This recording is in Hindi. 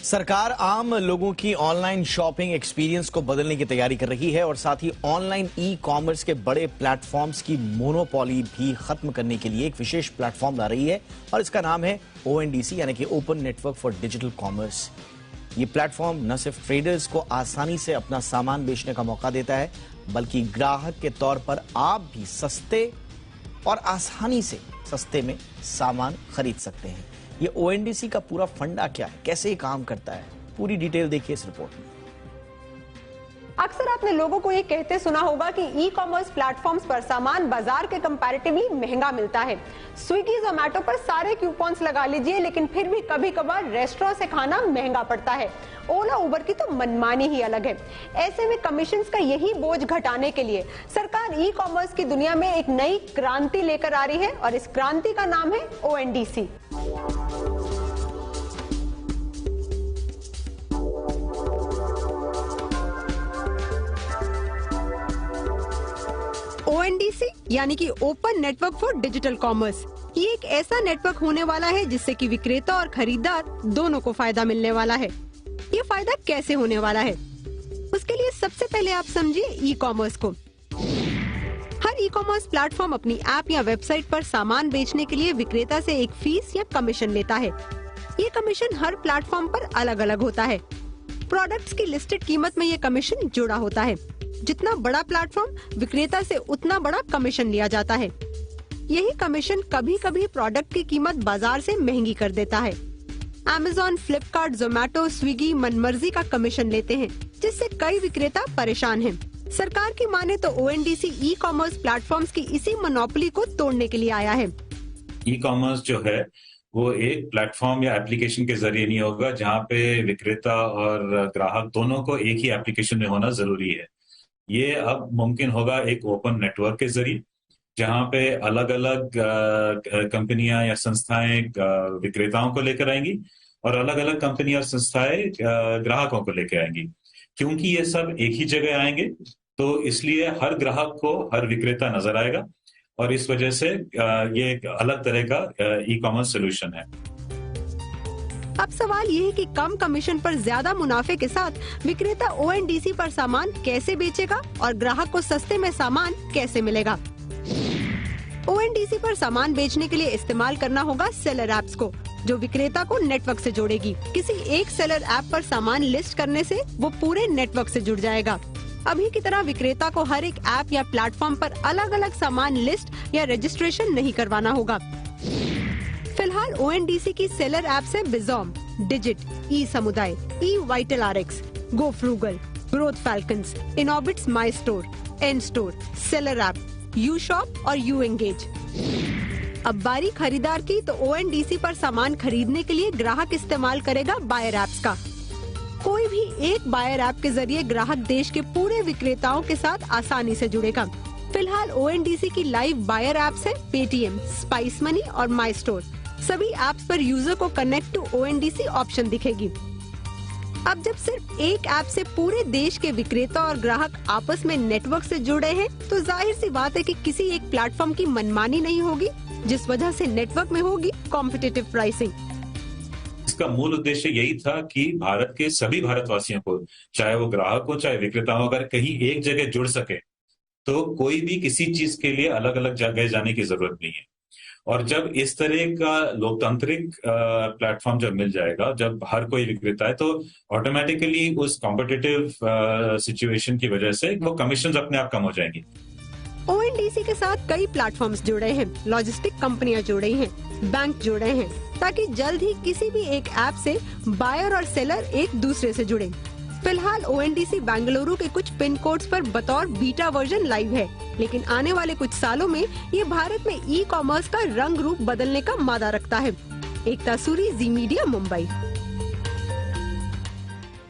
सरकार आम लोगों की ऑनलाइन शॉपिंग एक्सपीरियंस को बदलने की तैयारी कर रही है और साथ ही ऑनलाइन ई कॉमर्स के बड़े प्लेटफॉर्म्स की मोनोपोली भी खत्म करने के लिए एक विशेष प्लेटफॉर्म ला रही है और इसका नाम है ONDC यानी कि open network for digital commerce. ये प्लेटफॉर्म न सिर्फ ट्रेडर्स को आसानी से अपना सामान बेचने का मौका देता है बल्कि ग्राहक के तौर पर आप भी सस्ते और आसानी से सस्ते में सामान खरीद सकते हैं। ये ONDC का पूरा फंडा क्या है, कैसे ये काम करता है, पूरी डिटेल देखिए इस रिपोर्ट में। अक्सर आपने लोगों को ये कहते सुना होगा कि ई कॉमर्स प्लेटफॉर्म्स पर सामान बाजार के कंपैरेटिवली महंगा मिलता है। स्विगी जोमेटो पर सारे कूपन्स लगा लीजिए लेकिन फिर भी कभी कभार रेस्टोरेंट से खाना महंगा पड़ता है। ओला उबर की तो मनमानी ही अलग है। ऐसे में कमीशंस का यही बोझ घटाने के लिए सरकार ई कॉमर्स की दुनिया में एक नई क्रांति लेकर आ रही है और इस क्रांति का नाम है ONDC। ONDC यानी कि open network for digital commerce. ये एक ऐसा नेटवर्क होने वाला है जिससे कि विक्रेता और खरीदार दोनों को फायदा मिलने वाला है। ये फायदा कैसे होने वाला है, उसके लिए सबसे पहले आप समझिए ई कॉमर्स को। हर ई कॉमर्स प्लेटफॉर्म अपनी ऐप या वेबसाइट पर सामान बेचने के लिए विक्रेता से एक फीस या कमीशन लेता है। ये कमीशन हर प्लेटफॉर्म पर अलग अलग होता है। प्रोडक्ट्स की लिस्टेड कीमत में ये कमीशन जुड़ा होता है। जितना बड़ा प्लेटफॉर्म विक्रेता से उतना बड़ा कमीशन लिया जाता है। यही कमीशन कभी कभी प्रोडक्ट की कीमत बाजार से महंगी कर देता है। Amazon, फ्लिपकार्ट, जोमेटो, स्विगी मनमर्जी का कमीशन लेते हैं जिससे कई विक्रेता परेशान हैं। सरकार की माने तो ONDC ई कॉमर्स प्लेटफॉर्म्स की इसी मोनोपोली को तोड़ने के लिए आया है। ई कॉमर्स जो है वो एक प्लेटफॉर्म या एप्लीकेशन के जरिए नहीं होगा जहां पे विक्रेता और ग्राहक दोनों को एक ही एप्लीकेशन में होना जरूरी है। ये अब मुमकिन होगा एक ओपन नेटवर्क के जरिए जहां पे अलग अलग कंपनियां या संस्थाएं विक्रेताओं को लेकर आएंगी और अलग अलग कंपनियां और संस्थाएं ग्राहकों को लेकर आएंगी। क्योंकि ये सब एक ही जगह आएंगे तो इसलिए हर ग्राहक को हर विक्रेता नजर आएगा और इस वजह से ये एक अलग तरह का ई कॉमर्स सोल्यूशन है। अब सवाल ये है कि कम कमीशन पर ज्यादा मुनाफे के साथ विक्रेता ONDC पर सामान कैसे बेचेगा और ग्राहक को सस्ते में सामान कैसे मिलेगा। ONDC पर सामान बेचने के लिए इस्तेमाल करना होगा सेलर ऐप्स को, जो विक्रेता को नेटवर्क से जोड़ेगी। किसी एक सेलर ऐप पर सामान लिस्ट करने से वो पूरे नेटवर्क से जुड़ जाएगा। अभी की तरह विक्रेता को हर एक ऐप या प्लेटफॉर्म पर अलग अलग सामान लिस्ट या रजिस्ट्रेशन नहीं करवाना होगा। फिलहाल ONDC की सेलर ऐप्स है बिजॉम, Digit, e Samudaay, e Vital RX, Go Frugal, Growth Falcons, Inorbits My Store, N Store, seller app, U Shop और यू एंगेज। अब बारी खरीदार की तो ONDC पर सामान खरीदने के लिए ग्राहक इस्तेमाल करेगा बायर ऐप्स का। कोई भी एक बायर ऐप के जरिए ग्राहक देश के पूरे विक्रेताओं के साथ आसानी से जुड़ेगा। फिलहाल ONDC की लाइव बायर ऐप्स है पेटीएम, स्पाइस मनी और माई स्टोर। सभी ऐप्स पर यूजर को कनेक्ट टू ONDC ऑप्शन दिखेगी। अब जब सिर्फ एक ऐप से पूरे देश के विक्रेता और ग्राहक आपस में नेटवर्क से जुड़े हैं, तो जाहिर सी बात है कि किसी एक प्लेटफॉर्म की मनमानी नहीं होगी, जिस वजह से नेटवर्क में होगी कॉम्पिटिटिव प्राइसिंग। इसका मूल उद्देश्य यही था कि भारत के सभी भारतवासियों को, चाहे वो ग्राहक हो चाहे विक्रेता हो, अगर कहीं एक जगह जुड़ सके तो कोई भी किसी चीज के लिए अलग अलग जगह जाने की जरूरत नहीं है। और जब इस तरह का लोकतांत्रिक प्लेटफॉर्म जब मिल जाएगा, जब हर कोई विक्रेता है, तो ऑटोमेटिकली उस कॉम्पिटिटिव सिचुएशन की वजह से वो कमीशंस अपने आप कम हो जाएंगी। ONDC के साथ कई प्लेटफॉर्म्स जुड़े हैं, लॉजिस्टिक कंपनियां जुड़े हैं, बैंक जुड़े हैं, ताकि जल्द ही किसी भी एक ऐप से बायर और सेलर एक दूसरे से जुड़े। फिलहाल ONDC बेंगलुरु के कुछ पिन कोड्स पर बतौर बीटा वर्जन लाइव है, लेकिन आने वाले कुछ सालों में ये भारत में ई कॉमर्स का रंग रूप बदलने का मादा रखता है। एकता सूरी, जी मीडिया, मुंबई।